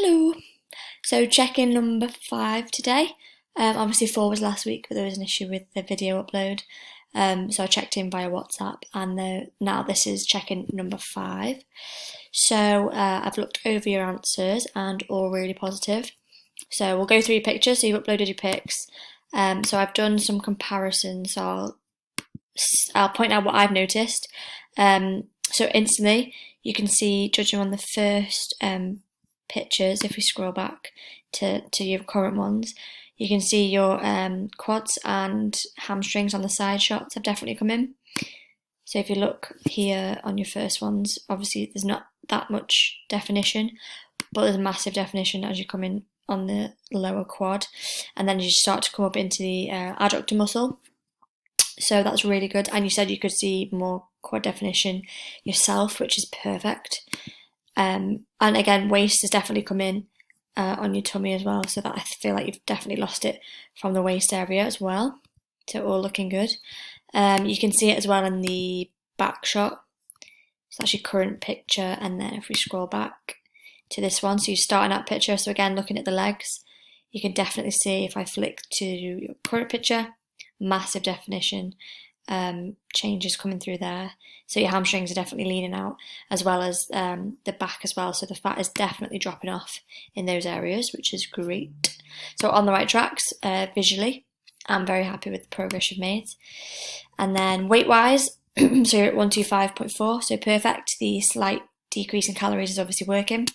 Hello. So check-in number 5 today. Obviously 4 was last week, but there was an issue with the video upload. So I checked in via WhatsApp, and now this is check-in number 5. So I've looked over your answers and all really positive. So we'll go through your pictures. So you've uploaded your pics. So I've done some comparisons. So I'll point out what I've noticed. So instantly you can see, judging on the first pictures, if we scroll back to your current ones, you can see your quads and hamstrings on the side shots have definitely come in. So if you look here on your first ones, obviously there's not that much definition, but there's massive definition as you come in on the lower quad, and then you start to come up into the adductor muscle. So that's really good. And you said you could see more quad definition yourself, which is perfect. And again, waist has definitely come in on your tummy as well, so that I feel like you've definitely lost it from the waist area as well. So all looking good. You can see it as well in the back shot. So that's your current picture, and then if we scroll back to this one, so you're starting that picture. So again, looking at the legs, you can definitely see, if I flick to your current picture, massive definition changes coming through there. So your hamstrings are definitely leaning out, as well as the back as well. So the fat is definitely dropping off in those areas, which is great. So on the right tracks visually. I'm very happy with the progress you've made. And then weight-wise, so you're at 125.4, so perfect. The slight decrease in calories is obviously working.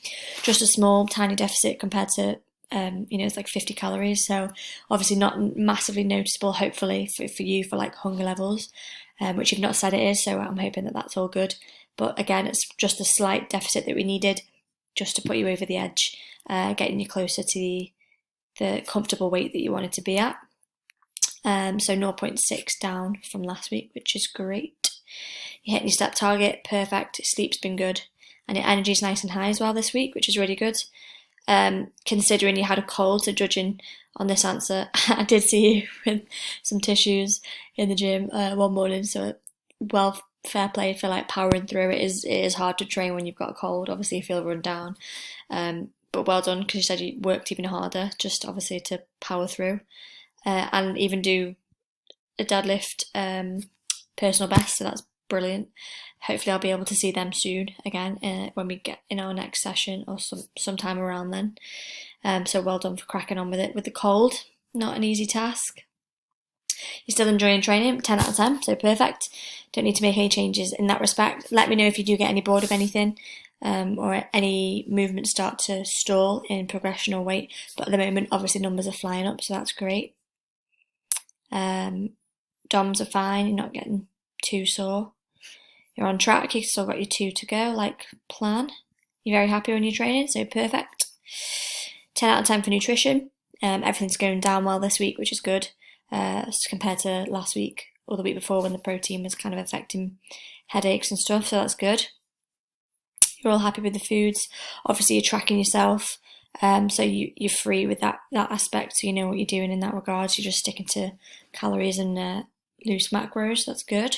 Just a small, tiny deficit compared to it's like 50 calories, so obviously not massively noticeable, hopefully, for you, for like hunger levels, which you've not said it is, so I'm hoping that that's all good. But again, it's just a slight deficit that we needed just to put you over the edge, getting you closer to the comfortable weight that you wanted to be at. So 0.6 down from last week, which is great. You're hitting your step target, perfect. Sleep's been good, and your energy's nice and high as well this week, which is really good. Considering you had a cold, so judging on this answer, I did see you with some tissues in the gym one morning, so well, fair play for like powering through. It is hard to train when you've got a cold. Obviously you feel run down, but well done, because you said you worked even harder, just obviously to power through, and even do a deadlift personal best, so that's brilliant. Hopefully I'll be able to see them soon again when we get in our next session, or sometime around then. So well done for cracking on with it. With the cold, not an easy task. You're still enjoying training, 10 out of 10, so perfect. Don't need to make any changes in that respect. Let me know if you do get any bored of anything, or any movements start to stall in progression or weight. But at the moment, obviously numbers are flying up, so that's great. DOMs are fine, you're not getting too sore. You're on track, you've still got your 2 to go, like plan. You're very happy when you're training, so perfect. 10 out of 10 for nutrition. Everything's going down well this week, which is good, compared to last week or the week before, when the protein was kind of affecting headaches and stuff, so that's good. You're all happy with the foods. Obviously you're tracking yourself, so you're free with that aspect, so you know what you're doing in that regard. So you're just sticking to calories and loose macros, so that's good.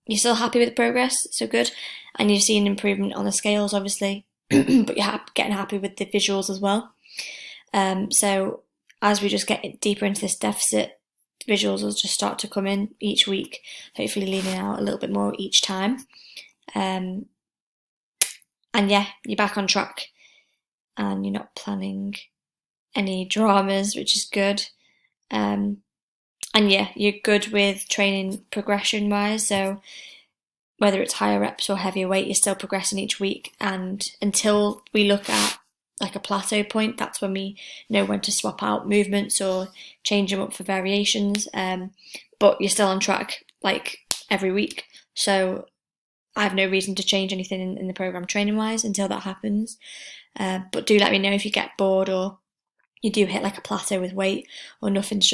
You're still happy with the progress, so good, and you've seen improvement on the scales, obviously, but you're getting happy with the visuals as well. So as we just get deeper into this deficit, visuals will just start to come in each week, hopefully leaning out a little bit more each time. And yeah, you're back on track, and you're not planning any dramas, which is good. And yeah, you're good with training progression wise, so whether it's higher reps or heavier weight, you're still progressing each week, and until we look at like a plateau point, that's when we know when to swap out movements or change them up for variations. But you're still on track like every week, so I have no reason to change anything in the program training wise until that happens. But do let me know if you get bored, or you do hit like a plateau with weight, or numbers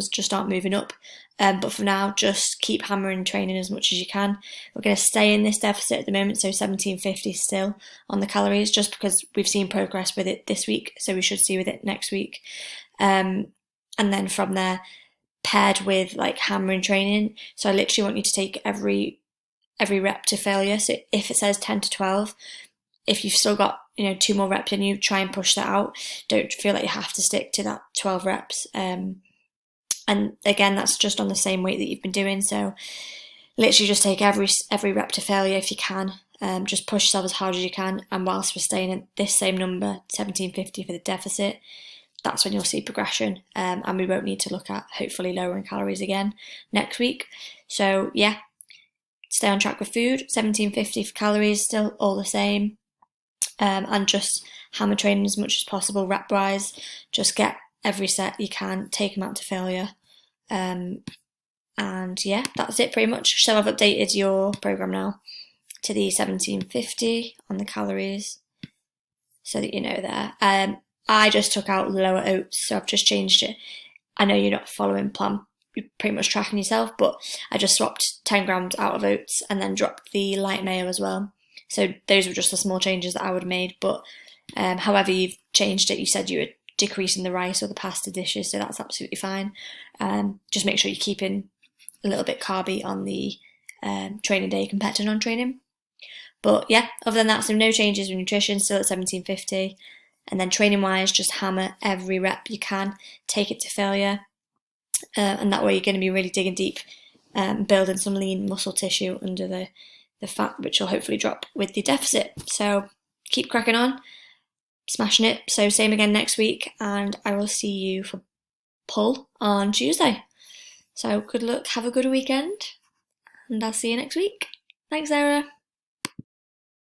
just aren't moving up. But for now, just keep hammering training as much as you can. We're going to stay in this deficit at the moment, so 1750 still on the calories, just because we've seen progress with it this week, so we should see with it next week. And then from there, paired with like hammering training, so I literally want you to take every rep to failure. So if it says 10 to 12, if you've still got 2 more reps in you, try and push that out. Don't feel like you have to stick to that 12 reps. And again, that's just on the same weight that you've been doing. So literally just take every rep to failure if you can. Just push yourself as hard as you can. And whilst we're staying at this same number, 1750 for the deficit, that's when you'll see progression. And we won't need to look at hopefully lowering calories again next week. So yeah, stay on track with food. 1750 for calories, still all the same. And just hammer training as much as possible rep wise. Just get every set you can, take them out to failure. And yeah, that's it pretty much. So I've updated your program now to the 1750 on the calories, so that you know there. I just took out lower oats, so I've just changed it. I know you're not following plan, you're pretty much tracking yourself, but I just swapped 10 grams out of oats and then dropped the light mayo as well. So those were just the small changes that I would have made, but however you've changed it, you said you were decreasing the rice or the pasta dishes, so that's absolutely fine. Just make sure you're keeping a little bit carby on the training day compared to non-training. But yeah, other than that, so no changes with nutrition, still at 1750. And then training wise, just hammer every rep you can, take it to failure. And that way you're going to be really digging deep, building some lean muscle tissue under the fat, which will hopefully drop with the deficit. So keep cracking on, smashing it. So same again next week, and I will see you for pull on Tuesday. So good luck, have a good weekend, and I'll see you next week. Thanks, Sarah.